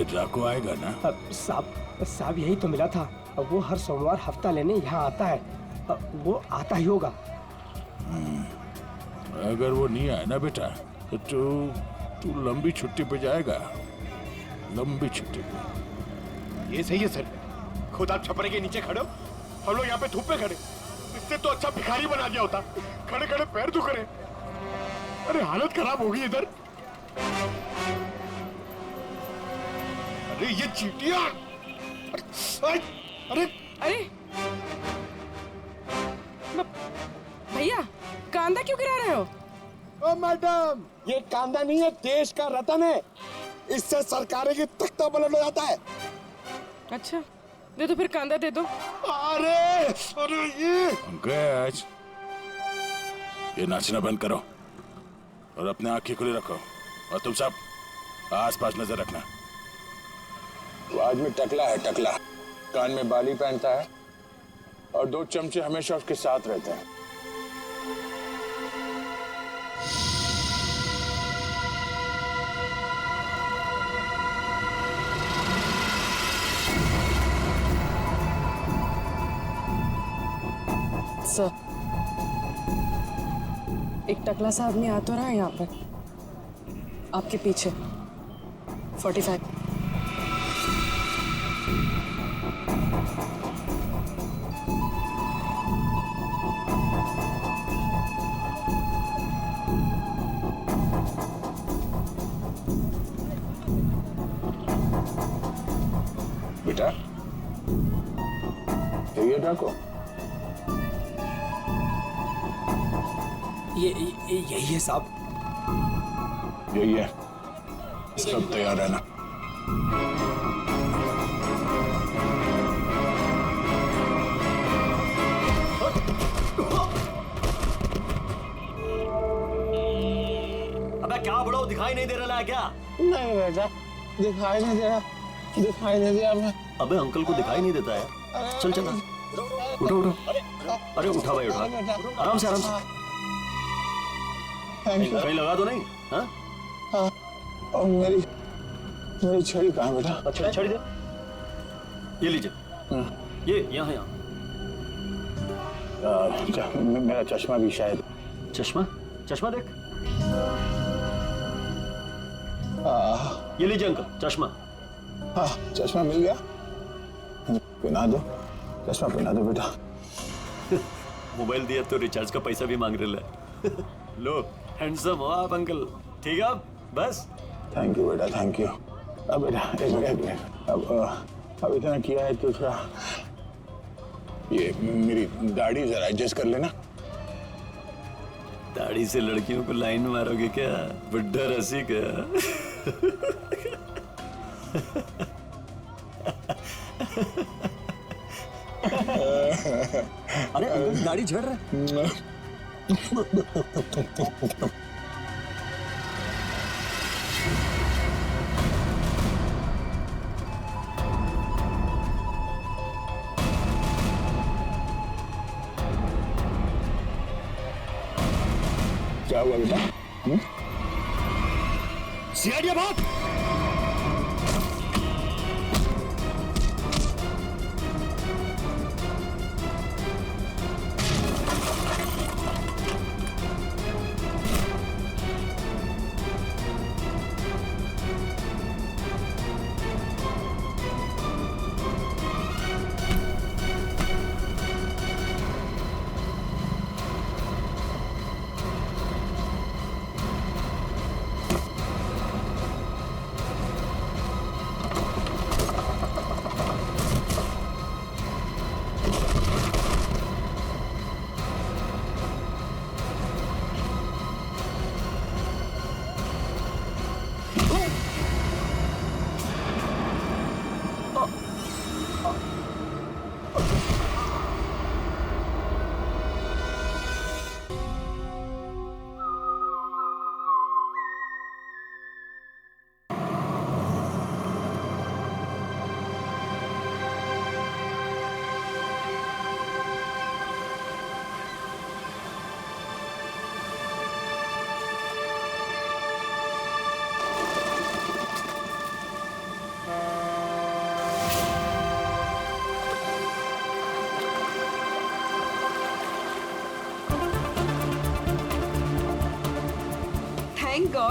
ये डाकू आएगा ना? साहब यही तो मिला था। वो हर सोमवार हफ्ता लेने यहाँ आता है। वो आता ही होगा। अगर वो नहीं आया ना बेटा तो तू लंबी छुट्टी पे जाएगा, लंबी छुट्टी पे। ये सही है सर, खुद आप छपरे के नीचे खड़े हो, हम लोग यहाँ पे धूप में खड़े। इससे तो अच्छा भिखारी बना दिया होता, खड़े खड़े पैर दुख रहे। अरे हालत खराब होगी इधर। अरे ये चींटियां! अरे अरे भैया, कांदा क्यों गिरा रहे हो? ओ मैडम, ये कांदा नहीं है, देश का रतन है। इससे सरकारें की तख्ता पलट हो जाता है। अच्छा, दे दो फिर, कांदा दे दो। अरे अरे ये पंकज, ये नाचना बंद करो और अपने आंखें खुली रखो। और तुम सब आसपास नजर रखना। वो आदमी टकला है, टकला। कान में बाली पहनता है और 2 चमचे हमेशा उसके साथ रहते हैं। सर, एक टकला सा आदमी आ तो रहा है यहाँ पर, आपके पीछे। 45। बेटा, ये डाको यही है साहब। यही है, सब तैयार रहना। अबे क्या बड़ो, दिखाई नहीं दे रहा है क्या? नहीं बेटा, दिखाई नहीं दे रहा, दिखाई नहीं दिया मैं। अबे अंकल को दिखाई नहीं देता है। चल चल, उठो उठो। अरे उठा भाई, उठा। आराम से, आराम से। कहीं लगा तो नहीं? हाँ हाँ, और मेरी छड़ी कहाँ बेटा? अच्छा, छड़ी दे। ये लीजिए, ये यहाँ यहाँ। मेरा चश्मा भी शायद। चश्मा? चश्मा देख। ये लीजिए अंकल, चश्मा। हाँ, चश्मा मिल गया। पहना दो, चश्मा पहना दो बेटा। मोबाइल दिया तो रिचार्ज का पैसा भी मांग रहे है। लो, हैंडसम हो आप अंकल। ठीक है, बस। थैंक यू बेटा, थैंक यू। अब बेटा एक मिनट, अब इतना किया है तो थोड़ा ये मेरी दाढ़ी जरा एडजस्ट कर लेना। दाढ़ी से लड़कियों को लाइन मारोगे क्या? बुड्ढा रसी का। अरे अंकल, दाढ़ी झड़ रहा है। क्या हुआ बेटा? सीआईडी बात।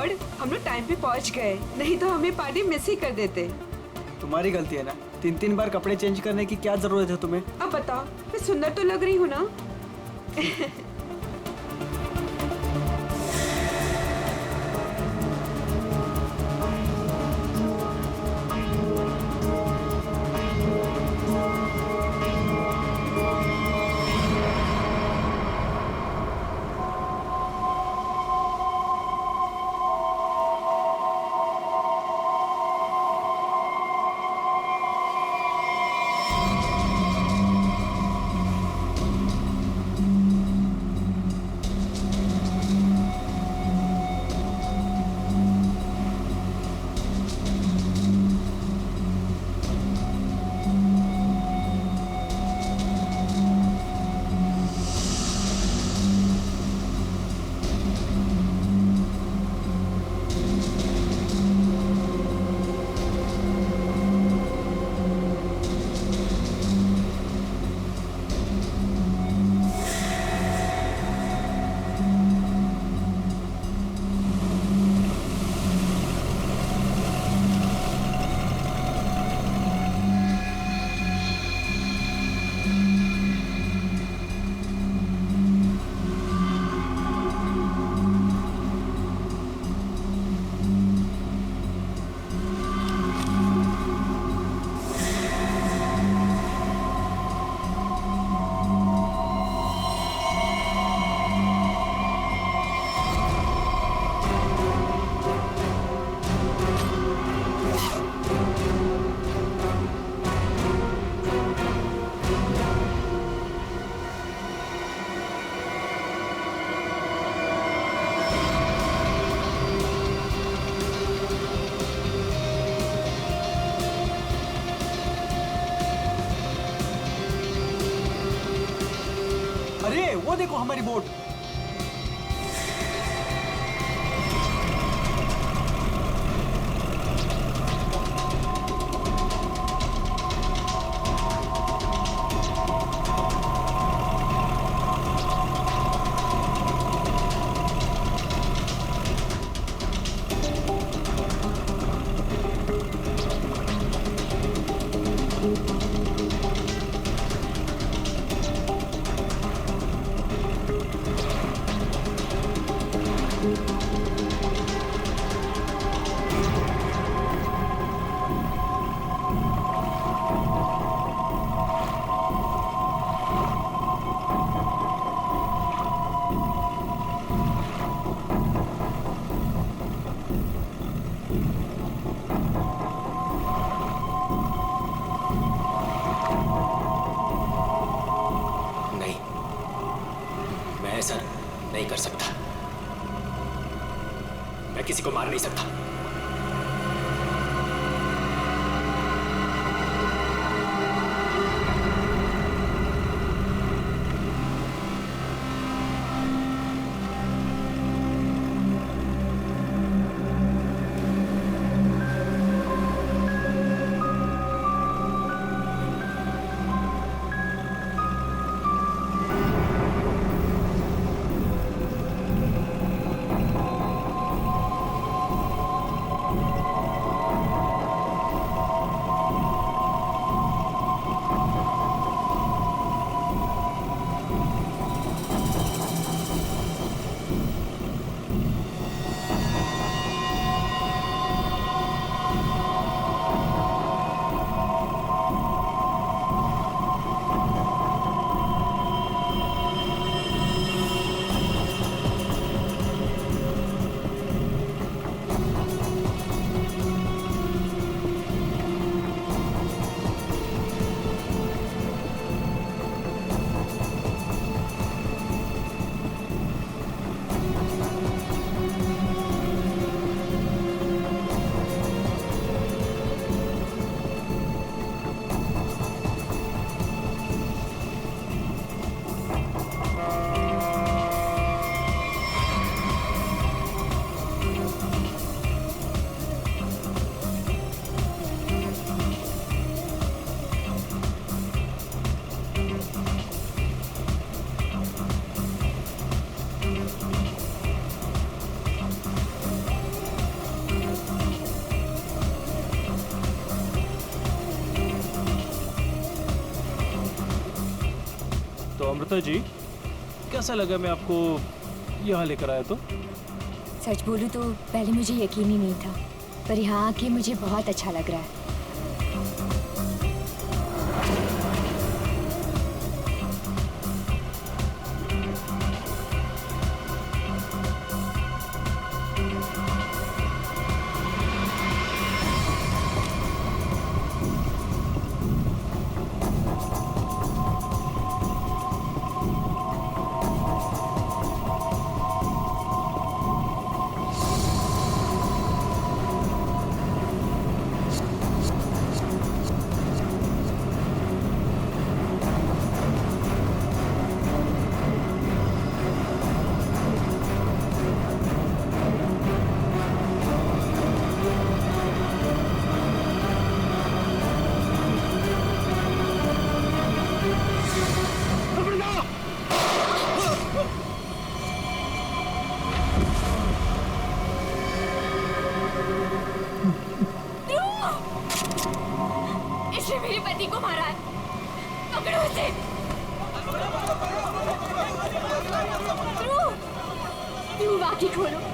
गॉड, हम लोग टाइम पे पहुंच गए, नहीं तो हमें पार्टी मिस ही कर देते। तुम्हारी गलती है ना, 3-3 बार कपड़े चेंज करने की क्या जरूरत है तुम्हें? अब बताओ, मैं सुंदर तो लग रही हूँ ना? अरे वो देखो हमारी बोट। नहीं, मैं ऐसा नहीं कर सकता। मैं किसी को मार नहीं सकता। माता जी, कैसा लगा मैं आपको यहाँ लेकर आया तो? सच बोलूं तो पहले मुझे यकीन ही नहीं था, पर यहाँ आके मुझे बहुत अच्छा लग रहा है। इसने मेरे पति को मारा है, पकड़ो उसे। ध्रुव, आंखें खोलो।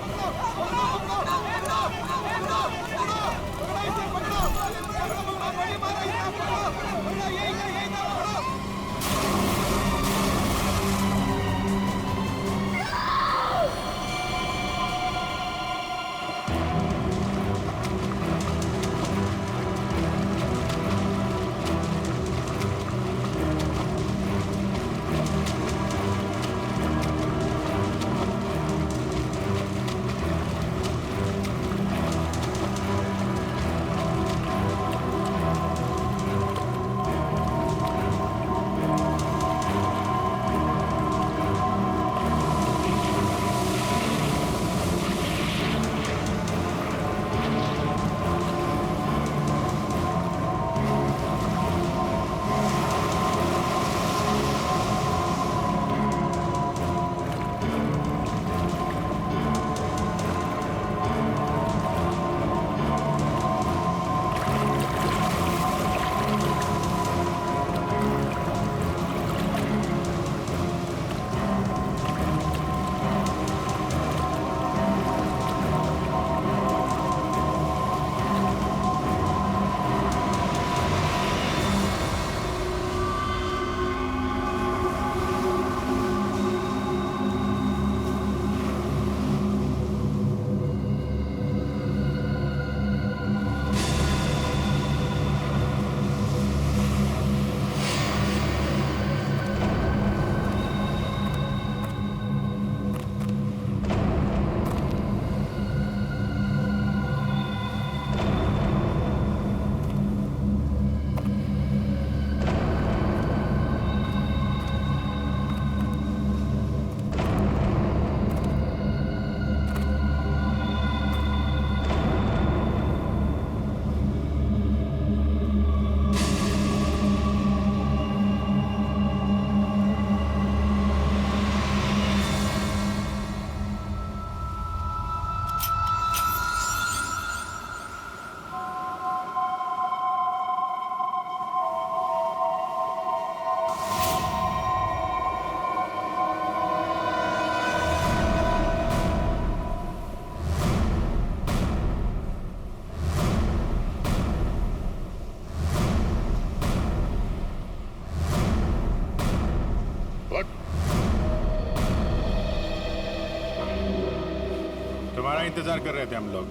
तुम्हारा इंतजार कर रहे थे हम लोग।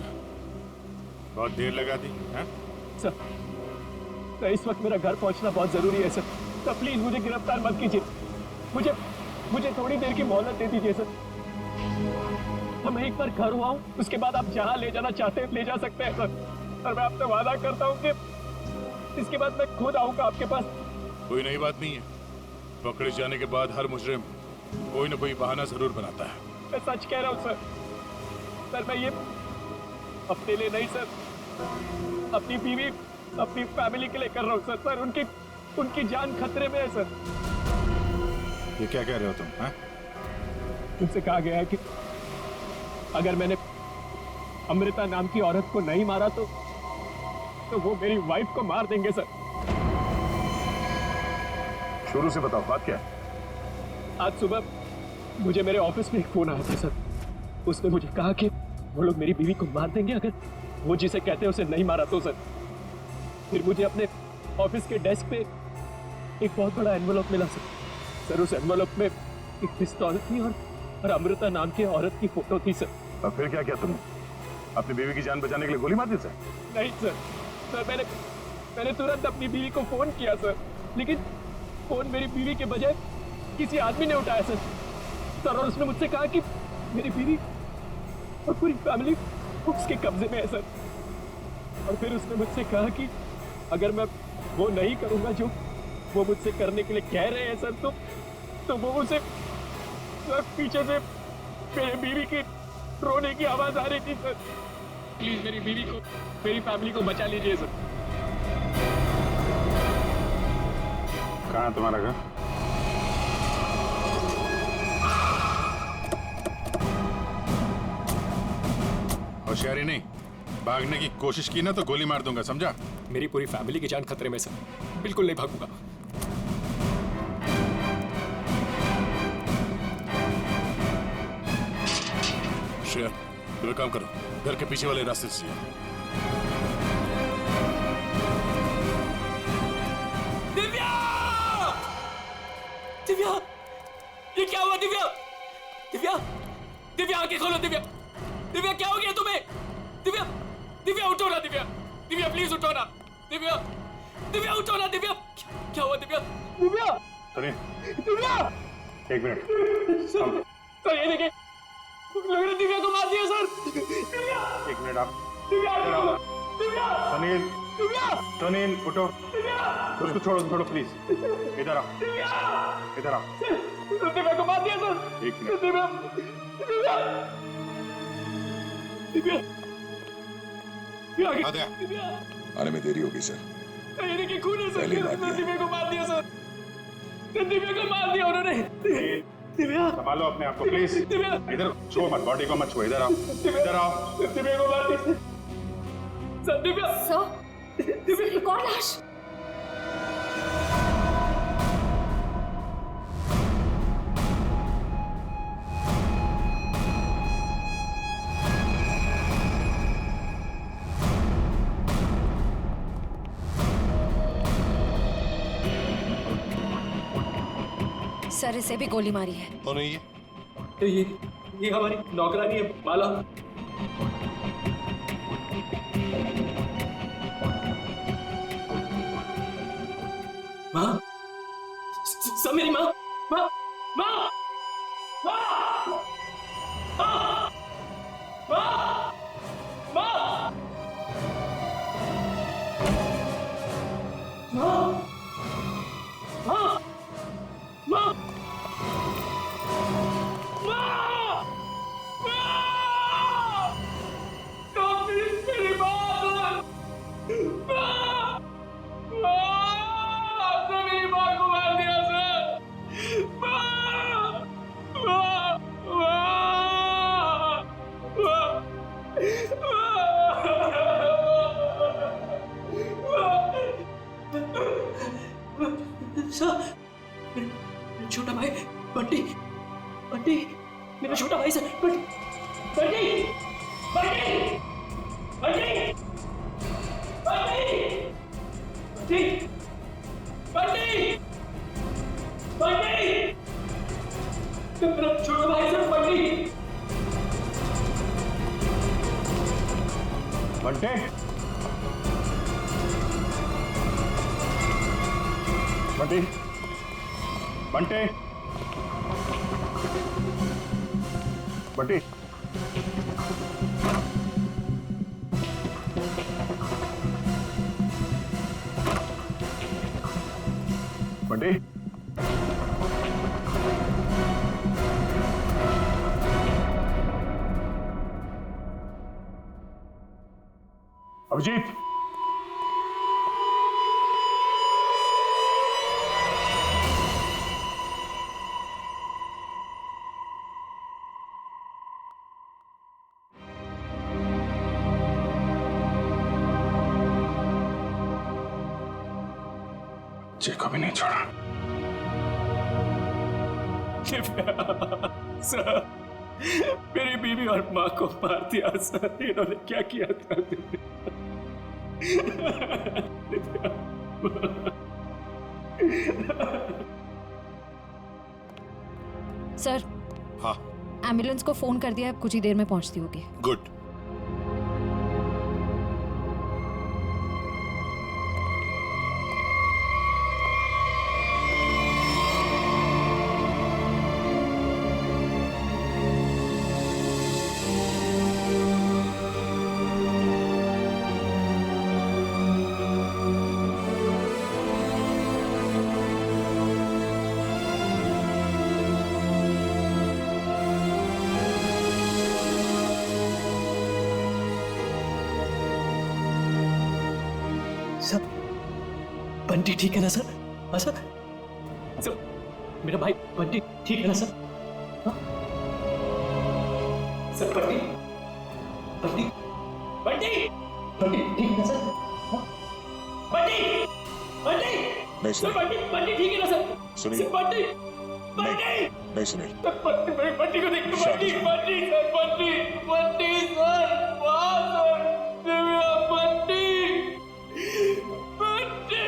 बहुत देर लगा दी हैं? सर, इस वक्त मेरा घर पहुंचना बहुत जरूरी है सर। प्लीज मुझे गिरफ्तार मत कीजिए। मुझे थोड़ी देर की मोहलत दे दीजिए सर। मैं एक बार घर हुआ हूँ, उसके बाद आप जहाँ ले जाना चाहते हैं ले जा सकते हैं सर। और मैं आपसे वादा करता हूँ कि इसके बाद मैं खुद आऊंगा आपके पास। कोई नई बात नहीं है। पकड़े जाने के बाद हर मुजरिम कोई ना कोई बहाना जरूर बनाता है। मैं सच कह रहा हूँ सर। मैं ये अपने लिए नहीं सर, अपनी बीवी, अपनी फैमिली के लिए कर रहा हूँ सर। उनकी जान खतरे में है सर। ये क्या कह रहे हो तुम? हैं? उनसे कहा गया है कि अगर मैंने अमृता नाम की औरत को नहीं मारा तो वो मेरी वाइफ को मार देंगे सर। शुरू से बताओ बात क्या है? आज सुबह मुझे मेरे ऑफिस में एक फोन आया था सर। उसने मुझे कहा कि वो लोग मेरी बीवी को मार देंगे अगर वो जिसे कहते हैं उसे नहीं मारा तो सर। फिर मुझे अपने ऑफिस के डेस्क पे एक बहुत बड़ा एनवेलप मिला सर। उस एनवेलप में एक पिस्तौल थी और अमृता नाम की औरत की फोटो थी सर। अब फिर क्या किया तुमने? अपनी बीवी की जान बचाने के लिए गोली मार दी सर? नहीं सर मैंने तुरंत अपनी बीवी को फोन किया सर, लेकिन फोन मेरी बीवी के बजाय किसी आदमी ने उठाया सर। और उसने मुझसे कहा कि मेरी बीवी और पूरी फैमिली उसके कब्जे में है सर। और फिर उसने मुझसे कहा कि अगर मैं वो नहीं करूंगा जो वो मुझसे करने के लिए कह रहे हैं सर, तो वो उसे पीछे से मेरी बीवी की रोने की आवाज आ रही थी सर। प्लीज मेरी बीवी को, मेरी फैमिली को बचा लीजिए सर। कहाँ है तुम्हारा घर? होशियारी नहीं, भागने की कोशिश की ना तो गोली मार दूंगा, समझा? मेरी पूरी फैमिली की जान खतरे में सर, बिल्कुल नहीं भागूंगा। शेयर, तुम एक काम करो, घर के पीछे वाले रास्ते से जाओ। दिव्या! दिव्या! ये क्या हुआ दिव्या? दिव्या! दिव्या आंखें खोलो दिव्या! दिव्या क्या हो गया तुम्हें? दिव्या! दिव्या उठो ना दिव्या! दिव्या प्लीज उठो ना! दिव्या! दिव्या उठो ना दिव्या! क्या हुआ दिव्या? दिव्या! सुनिए, दिव्या! एक मिनट। सर ये देखिए, लग रहा है दिव्या को मार दिया सर। दिव्या! एक मिनट आप। दिव्या! दिव्या! सुनील, दिव्या! सुनील उठो। दिव्या! उसको छोड़ो प्लीज। इधर आओ, दिव्या! इधर आओ। दिव्या को मार दिया सर। एक मिनट। दिव्या! दिव्या! दिव्या! दिव्या! आने में देरी होगी सर। ये देखिए खून है सर। पहले मार दिया। दिव्या को मार दिया सर। दिव्या को मार दिया उन्होंने। दिव्या! संभालो अपने आप को प्लीज। दिव्या! इधर छुओ मत, बॉडी को मत छुओ। इधर आओ, इधर आओ। दिव्या को मार दिया सर। दिव्या! दिव्या! एक और लाश। सर इसे भी गोली मारी है। कौन है ये? ये हमारी नौकरानी है माला। माँ, सब मेरी माँ, माँ, माँ, माँ, माँ, माँ, माँ, माँ, माँ, माँ, छोटा भाई बंटी, बंटी मेरा छोटा भाई सर। बंटी, बंटी, बंटी, बंटी, बंटी, बंटी, बंटी, मेरा छोटा भाई सर। बंटी, बंटे, बंटी, बंटे, बंटी, बंटी, अभिजीत, जे को भी नहीं छोड़ा। सर, मेरी बीवी और माँ को मार दिया सर। इन्होंने क्या किया था? सर, हाँ एम्बुलेंस को फोन कर दिया है, कुछ ही देर में पहुंचती होगी। गुड। सर, बंटी ठीक है ना सर? हाँ सर, सर मेरा भाई बंटी ठीक है ना सर? हाँ? सर बंटी बंटी बंटी बंटी ठीक है ना सर? हाँ? बंटी बंटी नहीं सर, बंटी बंटी ठीक है ना सर? सुनिए। सर बंटी बंटी नहीं सुनील, सर, बंटी को देखिए। बंटी बंटी सर, बंटी बंटी सर, वाह सर, दिव्या बंटी बंटी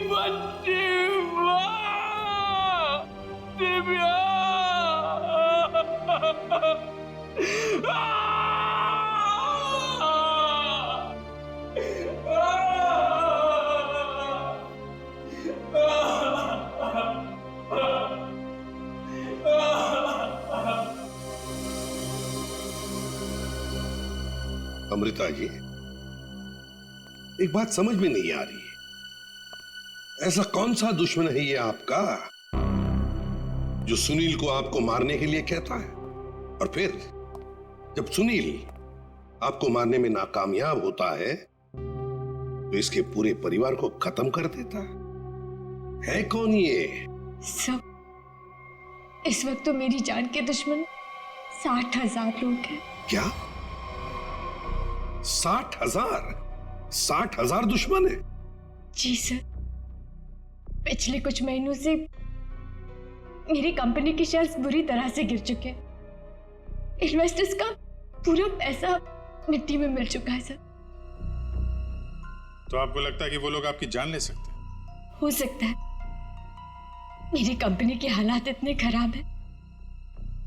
बंटी, वाह दिव्या। अमृता जी, एक बात समझ में नहीं आ रही। ऐसा कौन सा दुश्मन है ये आपका जो सुनील को आपको मारने के लिए कहता है, और फिर जब सुनील आपको मारने में नाकामयाब होता है तो इसके पूरे परिवार को खत्म कर देता है कौन ये? सब इस वक्त तो मेरी जान के दुश्मन 60,000 लोग हैं। क्या 60,000? 60,000 दुश्मन है? जी सर, पिछले कुछ महीनों से मेरी कंपनी के शेयर्स बुरी तरह से गिर चुके हैं। इन्वेस्टर्स का पूरा पैसा मिट्टी में मिल चुका है सर। तो आपको लगता है कि वो लोग आपकी जान ले सकते हैं? हो सकता है। मेरी कंपनी के हालात इतने खराब हैं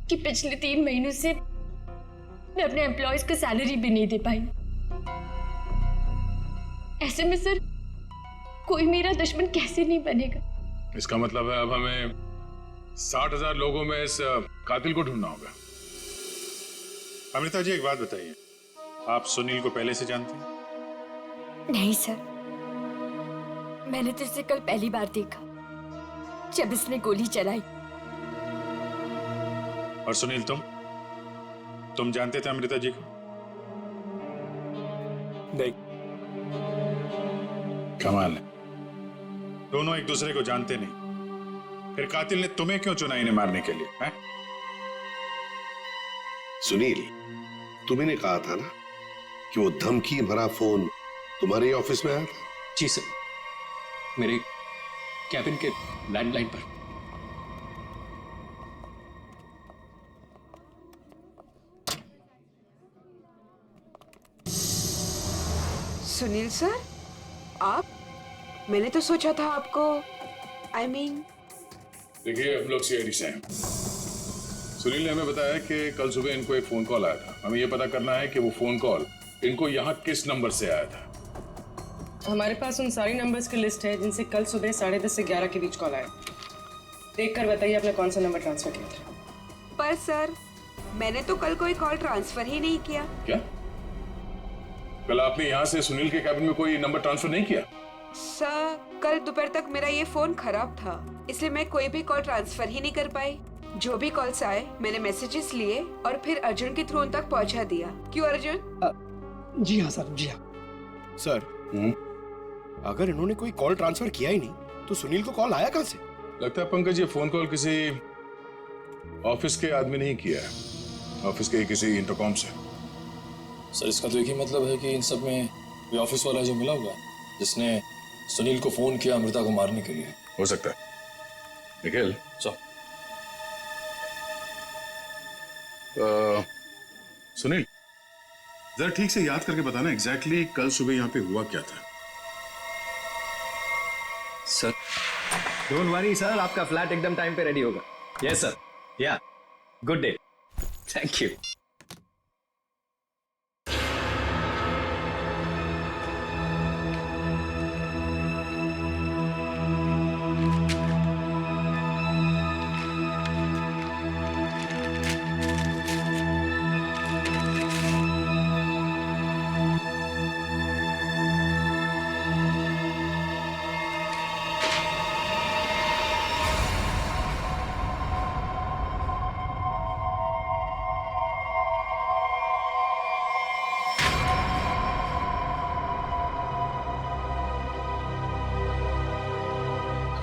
कि पिछले 3 महीनों से मैं अपने एम्प्लॉयज को सैलरी भी नहीं दे पाई। ऐसे में सर कोई मेरा दुश्मन कैसे नहीं बनेगा? इसका मतलब है अब हमें 60,000 लोगों में इस कातिल को ढूंढना होगा। अमृता जी, एक बात बताइए, आप सुनील को पहले से जानते हैं? नहीं सर, मैंने तो इसे कल पहली बार देखा जब इसने गोली चलाई। और सुनील, तुम जानते थे अमृता जी को? नहीं। कमाल है, दोनों एक दूसरे को जानते नहीं, फिर कातिल ने तुम्हें क्यों चुना इन्हें मारने के लिए? है? सुनील, तुमने कहा था ना कि वो धमकी भरा फोन तुम्हारे ऑफिस में आया था? जी सर, मेरे कैबिन के लैंडलाइन पर। सुनील सर, आप? मैंने तो सोचा था आपको देखिए, हम लोग सीआईडी से हैं। सुनील ने हमें बताया कि कल सुबह इनको एक फोन कॉल आया था। हमें यह पता करना है कि वो फोन कॉल इनको यहाँ किस नंबर से आया था। हमारे पास उन सारी नंबर्स की लिस्ट है जिनसे कल सुबह 10:30 से 11 के बीच कॉल आया। देख कर बताइए आपने कौन सा नंबर ट्रांसफर किया था। पर सर, मैंने तो कल कोई कॉल ट्रांसफर ही नहीं किया। क्या? कल आपने यहाँ से सुनील के कैबिन में कोई नंबर ट्रांसफर नहीं किया? सर, कल दोपहर तक मेरा ये फोन खराब था, इसलिए मैं कोई भी कॉल ट्रांसफर ही नहीं कर पाई। जो भी कॉल्स आए मैंने मैसेजेस लिए और फिर अर्जुन के थ्रू उन तक पहुंचा दिया। क्यों अर्जुन? जी हाँ सर, जी हाँ सर। अगर इन्होंने कोई कॉल ट्रांसफर किया ही नहीं तो सुनील को कॉल आया कहां से? लगता है पंकज ये फोन कॉल किसी ऑफिस के आदमी ने ही किया है, ऑफिस के किसी इंटरकॉम से। सर, इसका तो एक ही मतलब है कि इन सब में कोई ऑफिस वाला जो मिला हुआ है जिसने सुनील को फोन किया अमृता को मारने के लिए। हो सकता है। निखिल, सर, सुनील, जरा ठीक से याद करके बताना एग्जैक्टली कल सुबह यहाँ पे हुआ क्या था। सर डोंट वरी सर, आपका फ्लैट एकदम टाइम पे रेडी होगा। यस सर, या good day, thank you.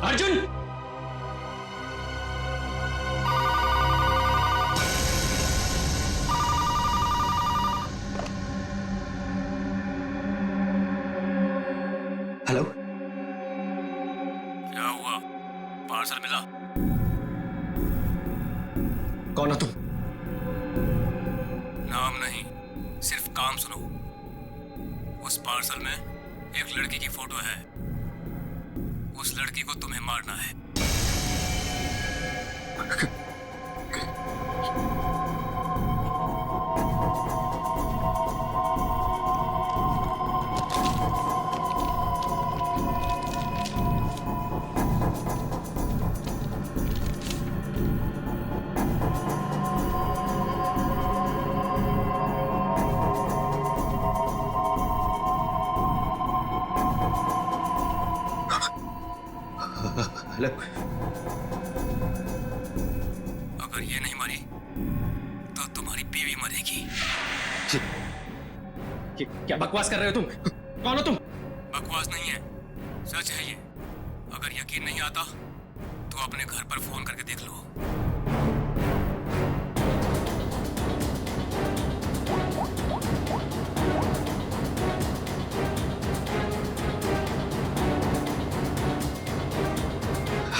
Arjun, hello, क्या हुआ? पार्सल मिला? कौन हो तुम? नाम नहीं, सिर्फ काम सुनो। उस पार्सल में एक लड़की की फोटो है। उस लड़की को तुम्हें मारना है। हेलो, अगर ये नहीं मरी तो तुम्हारी बीवी मरेगी। क्या बकवास कर रहे हो तुम? कौन हो तुम? बकवास नहीं है, सच है ये। अगर यकीन नहीं आता तो अपने घर पर फोन करके देख लो।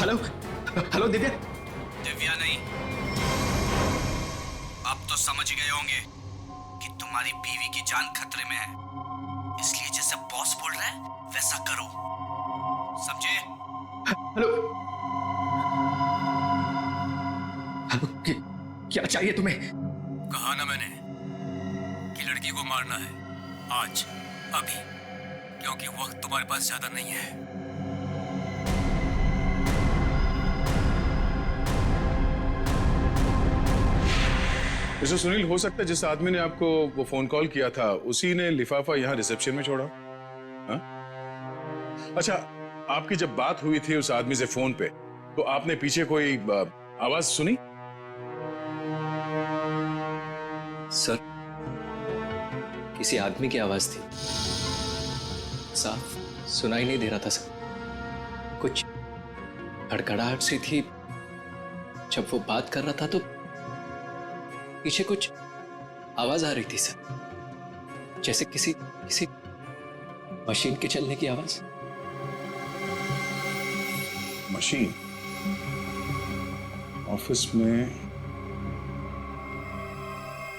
Hello hello Divya. दिव्या नहीं, अब तो समझ गए होंगे कि तुम्हारी बीवी की जान खतरे में है, इसलिए जैसे बॉस बोल रहा है वैसा करो, समझे? हेलो हेलो, क्या चाहिए तुम्हें? कहा ना मैंने कि लड़की को मारना है, आज, अभी, क्योंकि वक्त तुम्हारे पास ज्यादा नहीं है। मिस्टर सुनील, हो सकता है जिस आदमी ने आपको वो फोन कॉल किया था उसी ने लिफाफा यहाँ रिसेप्शन में छोड़ा। हाँ? अच्छा, आपकी जब बात हुई थी उस आदमी से फोन पे, तो आपने पीछे कोई आवाज सुनी? सर, किसी आदमी की आवाज थी, साफ सुनाई नहीं दे रहा था सर। कुछ खड़खड़ाहट सी थी। जब वो बात कर रहा था तो पीछे कुछ आवाज आ रही थी सर, जैसे किसी मशीन के चलने की आवाज। मशीन? ऑफिस में?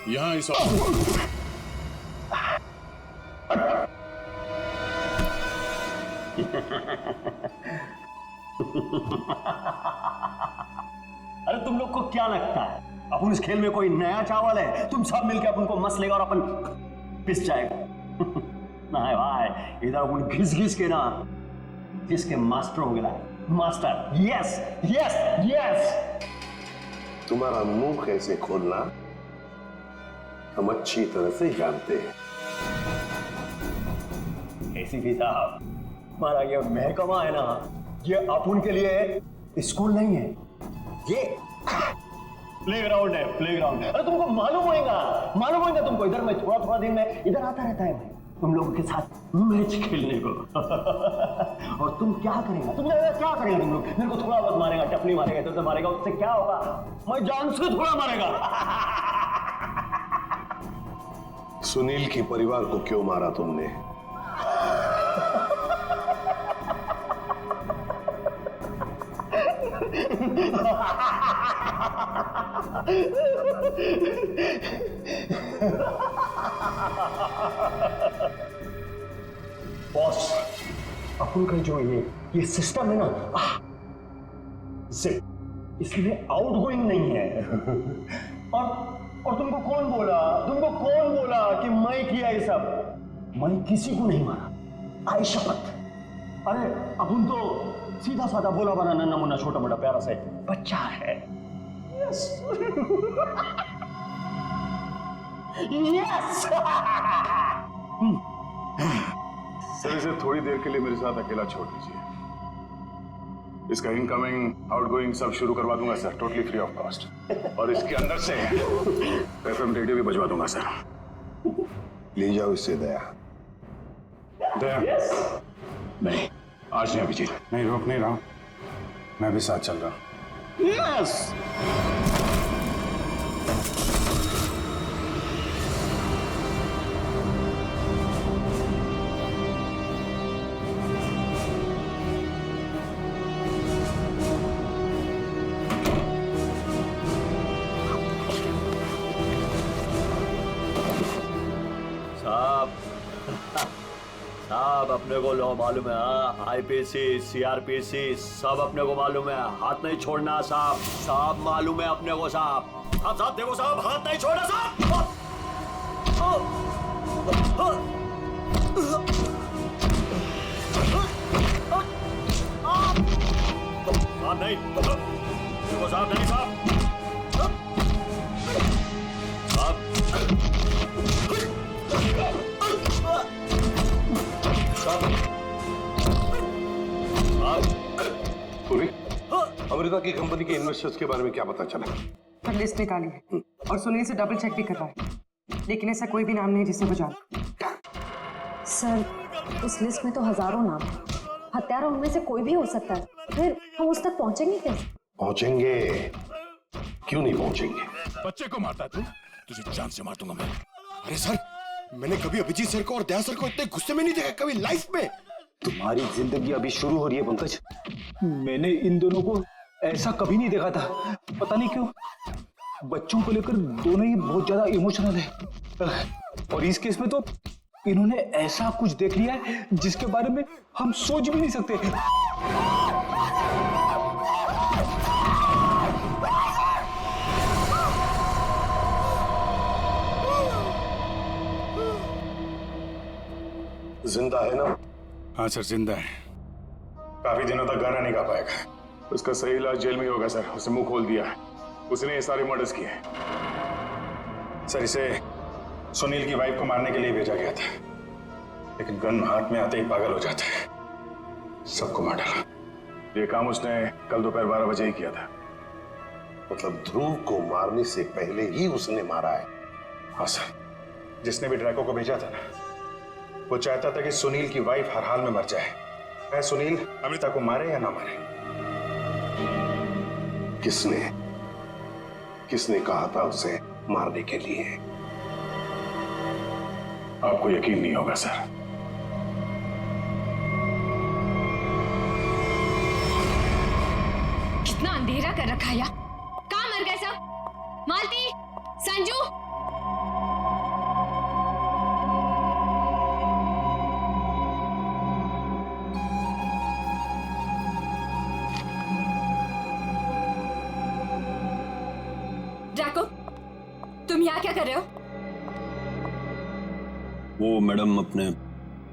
यहाँ इस अरे तुम लोग को क्या लगता है अपन इस खेल में कोई नया चावल है? तुम सब मिलकर अपन को मस लेगा और अपन पिस जाएगा। ना है भाई, इधर अपन घिस घिस के ना जिसके मास्टर हो गया। Master, yes yes yes. तुम्हारा मुंह कैसे खोलना हम अच्छी तरह से जानते हैं। एसीपी साहब, हमारा ये महकमा है ना, ये अपन के लिए स्कूल नहीं है, ये प्लेग्राउंड है, प्लेग्राउंड है। अरे तुमको मालूम होगा तुमको। इधर मैं थोड़ा थोड़ा दिन में इधर आता रहता है भाई, तुम लोगों के साथ मैच खेलने को। और तुम क्या करेगा? तुम क्या करेगा? तुम लोग मेरे को थोड़ा बहुत मारेगा, टपली मारेगा, इधर से मारेगा, उससे क्या होगा? मैं जान से थोड़ा मारेगा। सुनील के परिवार को क्यों मारा तुमने? बॉस, अपन का जो ये सिस्टम है ना, इसमें आउटगोइंग नहीं है। और तुमको कौन बोला कि मैं किया ये सब? मैं किसी को नहीं मारा, आई शपथ। अरे अपन तो सीधा साधा भोला बनाना नमूना छोटा मोटा प्यारा सा बच्चा है। Yes yes. सर, इसे थोड़ी देर के लिए मेरे साथ अकेला छोड़ दीजिए। इसका इनकमिंग आउटगोइंग सब शुरू करवा दूंगा sir, totally free of cost. और इसके अंदर से एफएम रेडियो भी बजवा दूंगा सर। ले जाओ इससे दया। नहीं, आज नहीं अभिजीत, नहीं रोक नहीं रहा हूं, मैं भी साथ चल रहा हूं। यस। साहब अपने को लो मालूम है, आईपीसी सीआरपीसी सब अपने को मालूम है, हाथ नहीं छोड़ना साहब। साहब मालूम है अपने को साहब। आप साहब देखो साहब, हाथ नहीं छोड़ना साहब। साहब नहीं, देखो साहब नहीं साहब। अमेरिका की कंपनी के इन्वेस्टर्स के बारे में क्या पता चला? सब लिस्ट निकाली है और सुनील से डबल चेक भी करवा है, लेकिन ऐसा कोई भी नाम नहीं जिससे वो जाने। सर, उस लिस्ट में तो हजारों नाम हैं। हत्यारा उनमें से कोई भी हो सकता है, फिर हम उस तक पहुंचेंगे कैसे? पहुंचेंगे, क्यों नहीं पहुंचेंगे? बच्चे को मारता तू, तुझे जान से मार दूंगा मैं। अरे सर, मैंने कभी अभिजीत सर को और दया सर को इतने गुस्से में नहीं देखा कभी लाइफ में। तुम्हारी जिंदगी अभी शुरू हो रही है पंकज। मैंने इन दोनों को ऐसा कभी नहीं देखा था। पता नहीं क्यों बच्चों को लेकर दोनों ही बहुत ज्यादा इमोशनल है, और इस केस में तो इन्होंने ऐसा कुछ देख लिया है जिसके बारे में हम सोच भी नहीं सकते। जिंदा है ना? हाँ सर, जिंदा है। काफी दिनों तक गाना नहीं गा पाएगा। उसका सही इलाज जेल में ही होगा सर। उसे मुंह खोल दिया, उसने ये सारे मर्डर्स किए। सर, इसे सुनील की वाइफ को मारने के लिए भेजा गया था, लेकिन गन हाथ में आते ही पागल हो जाता है, सबको मार डाला। ये काम उसने कल दोपहर 12 बजे ही किया था। मतलब ध्रुव को मारने से पहले ही उसने मारा है? हाँ सर, जिसने भी ड्रैको को भेजा था ना, वो चाहता था कि सुनील की वाइफ हर हाल में मर जाए, चाहे सुनील अमृता को मारे या ना मारे। किसने कहा था उसे मारने के लिए? आपको यकीन नहीं होगा सर। कितना अंधेरा कर रखा है यार। कहाँ मर गए सब? मालती, संजू, ड्रैको, तुम यहाँ क्या कर रहे हो? वो मैडम, अपने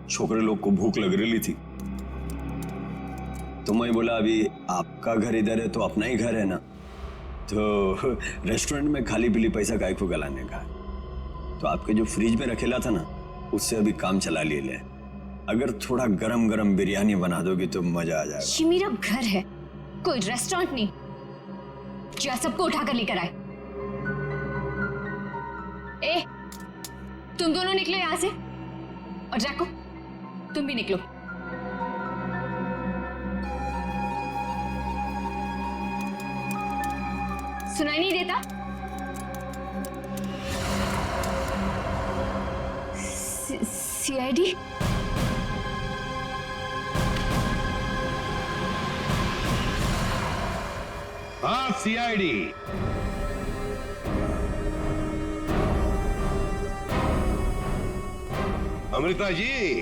छोकरे लोग को भूख लग रही थी, तो मैं बोला अभी आपका घर इधर है तो अपना ही घर है ना, तो रेस्टोरेंट में खाली पीली पैसा काय को गलाने का, तो आपके जो फ्रिज में रखेला था ना, उससे अभी काम चला ले। अगर थोड़ा गरम गरम बिरयानी बना दोगी तो मजा आ जाएगा। ये मेरा घर है, कोई रेस्टोरेंट नहीं जो सबको उठाकर लेकर आए। ए, तुम दोनों निकलो यहां से, और जैको तुम भी निकलो। सुनाई नहीं देता? सीआईडी? हाँ, सीआईडी। अमृता जी,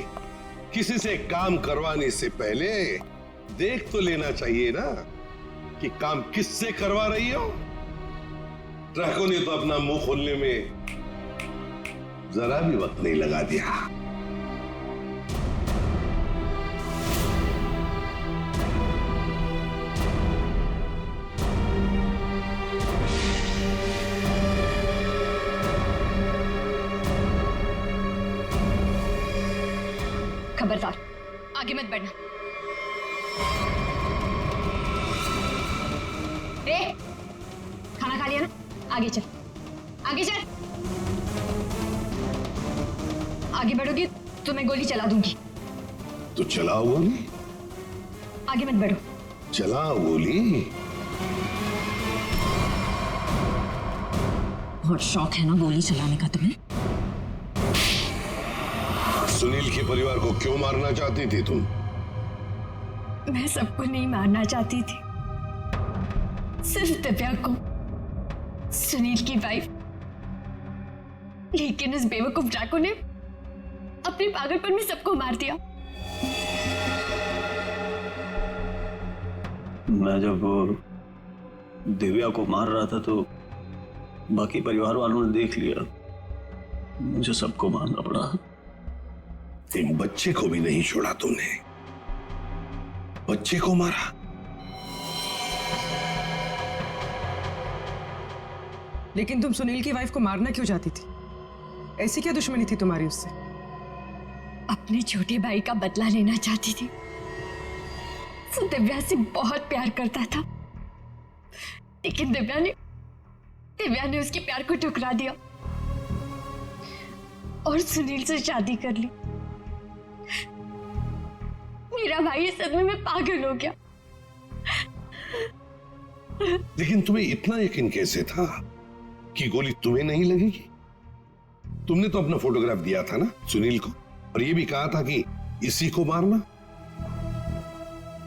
किसी से काम करवाने से पहले देख तो लेना चाहिए ना कि काम किससे करवा रही हो। ट्रकों ने तो अपना मुंह खोलने में जरा भी वक्त नहीं लगा दिया। खबरदार, आगे मत बढ़ना। खाना खा लिया ना? आगे चल, आगे चल। आगे बढ़ोगी तो मैं गोली चला दूंगी। तो चलाओ गोली। आगे मत बढ़ो। चलाओ गोली। बहुत शौक है ना गोली चलाने का तुम्हें? सुनील के परिवार को क्यों मारना चाहती थी तुम? मैं सबको नहीं मारना चाहती थी, सिर्फ दिव्या को, सुनील की वाइफ। लेकिन उस बेवकूफ डाकू ने अपने पागलपन में सबको मार दिया। मैं जब दिव्या को मार रहा था तो बाकी परिवार वालों ने देख लिया, मुझे सबको मारना पड़ा। एक बच्चे को भी नहीं छोड़ा तूने, बच्चे को मारा। लेकिन तुम सुनील की वाइफ को मारना क्यों चाहती थी? ऐसी क्या दुश्मनी थी तुम्हारी उससे? अपने छोटे भाई का बदला लेना चाहती थी। वो दिव्या से बहुत प्यार करता था, लेकिन दिव्या ने उसके प्यार को ठुकरा दिया और सुनील से शादी कर ली। मेरा भाई इस सदमे में पागल हो गया। लेकिन तुम्हें इतना यकीन कैसे था कि गोली तुम्हें नहीं लगेगी? तुमने तो अपना फोटोग्राफ दिया था ना सुनील को, और ये भी कहा था कि इसी को मारना।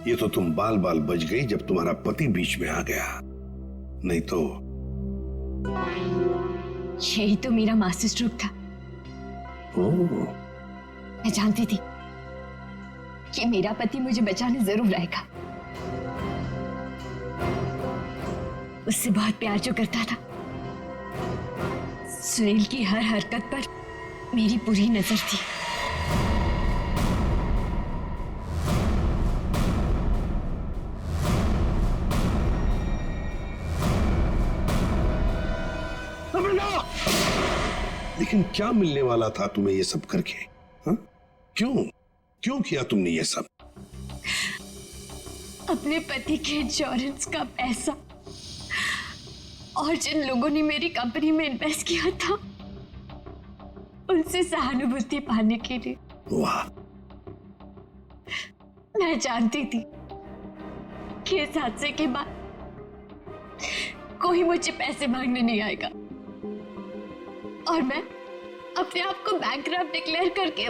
ये तो तुम बाल बाल बच गई जब तुम्हारा पति बीच में आ गया, नहीं तो। यही तो मेरा मास्टर स्ट्रोक था। मैं जानती थी कि मेरा पति मुझे बचाने जरूर आएगा। उससे बहुत प्यार जो करता था। सुनील की हर हरकत पर मेरी पूरी नजर थी। लेकिन क्या मिलने वाला था तुम्हें ये सब करके? हा? क्यों किया तुमने ये सब? अपने पति के इंश्योरेंस का पैसा और जिन लोगों ने मेरी कंपनी में इन्वेस्ट किया था उनसे सहानुभूति पाने के लिए। वाह! मैं जानती थी कि इस हादसे के बाद कोई मुझे पैसे मांगने नहीं आएगा और मैं अपने आप को बैंकरप्ट डिक्लेयर करके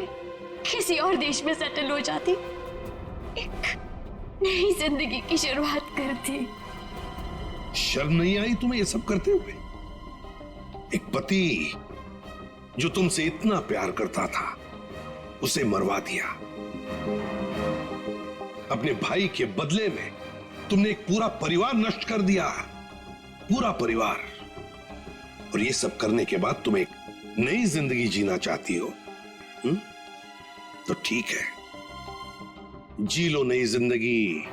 किसी और देश में सेटल हो जाती, एक नई जिंदगी की शुरुआत करती। शर्म नहीं आई तुम्हें ये सब करते हुए? एक पति जो तुमसे इतना प्यार करता था उसे मरवा दिया। अपने भाई के बदले में तुमने एक पूरा परिवार नष्ट कर दिया, पूरा परिवार। और ये सब करने के बाद तुम एक नई जिंदगी जीना चाहती हो? तो ठीक है, जी लो नई जिंदगी,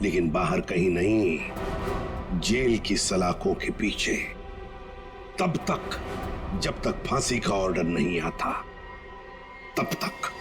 लेकिन बाहर कहीं नहीं, जेल की सलाखों के पीछे, तब तक जब तक फांसी का ऑर्डर नहीं आता, तब तक।